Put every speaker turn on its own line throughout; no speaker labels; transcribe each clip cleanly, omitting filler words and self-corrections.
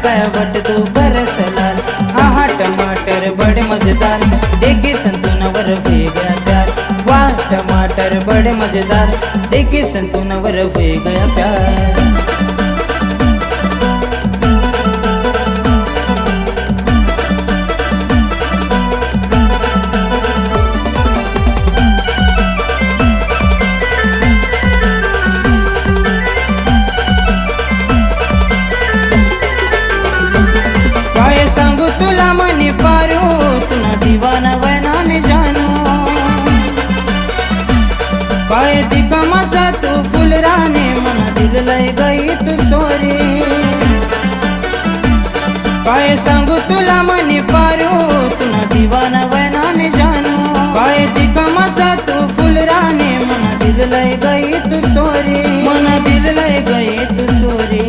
गया but तू कर सलाल। आहा टमाटर बड़े मजेदार, देखी संतूनवर हुए गया प्यार। वाह टमाटर बड़े मजेदार, देखी संतूनवर हुए गया प्यार। सांगू तुला मनी पारू, तुना दीवाना वैना मी जानू। काय दिका मसा तू फुलराने, मना दिल लय गई तू सोरी। काय सांगू तुला मनी पारू, तुना दीवाना वैना मी जानू। काय दिका मसा तू फुलराने, मना दिल लय गई तू सोरी। मना दिल लय गई तू सोरी।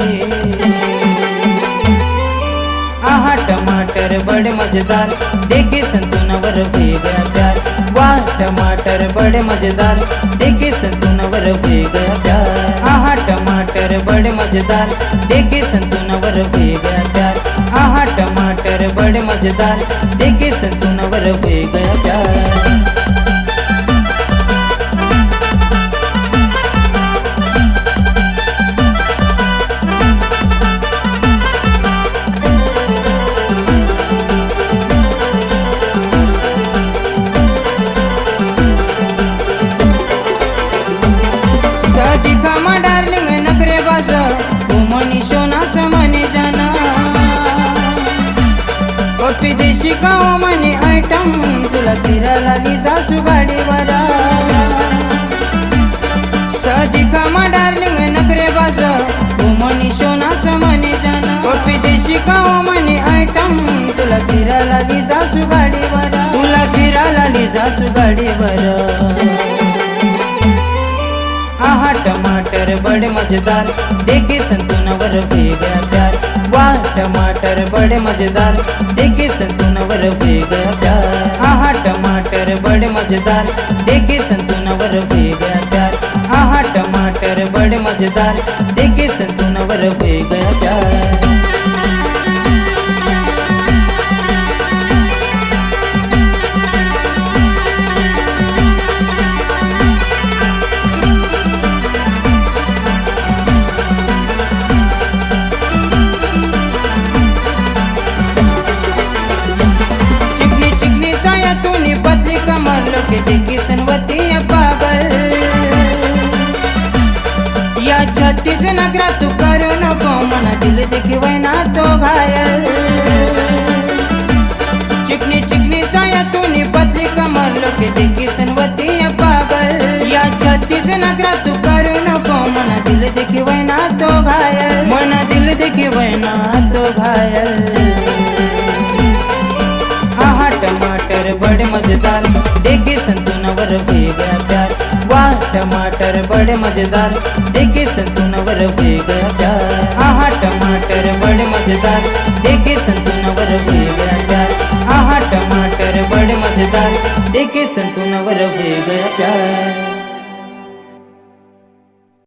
आहा टमाटर बड़े मजेदार, देखी संतूनवर हुए गया प्यार। वाह टमाटर बड़े मजेदार, देखी संतूनवर हुए गया प्यार। आहा टमाटर बड़े मजेदार, देखी संतूनवर हुए गया प्यार। आहा टमाटर बड़े मजेदार, देखी संतूनवर हुए गया प्यार। विदेशी गाव मनी आयटम, तुला फिरायला लिजा सुगाडीवर। सदिका मा डार्लिंग नखरे बाज, तू मनी सोना समनी जाना। विदेशी गाव मनी आयटम, तुला फिरायला लिजा सुगाडीवर। तुला फिरायला लिजा सुगाडीवर। आहा टमाटर बड़े मजेदार, देखी संतूनवर हुए गया प्यार। वाह टमाटर बड़े मजेदार, देखी संतूनवर हुए गया प्यार। आहा टमाटर बड़े मजेदार, देखी संतूनवर हुए गया प्यार। आहा टमाटर बड़े मजेदार, देखी संतूनवर हुए गया प्यार। पतली कमर लोके देखी सनवती पागल। या 36 नगरा तू करो नको, मना दिल देखी वैना तो घायल। चिकनी चिकनी साया तूनी पतली कमर लोके देखी सनवती पागल। या 36 नगरा तू करो नको, मना दिल देखी वैना तो घायल। मना दिल देखी वैना तो घायल। आहा टमाटर बड़े मजेदार, देखी संतूनवर हुए गया प्यार। वाह टमाटर बड़े मजेदार, देखी संतूनवर हुए गया प्यार। आहा टमाटर बड़े मजेदार, देखी संतूनवर हुए गया प्यार। आहा टमाटर बड़े मजेदार, देखी संतूनवर हुए गया प्यार।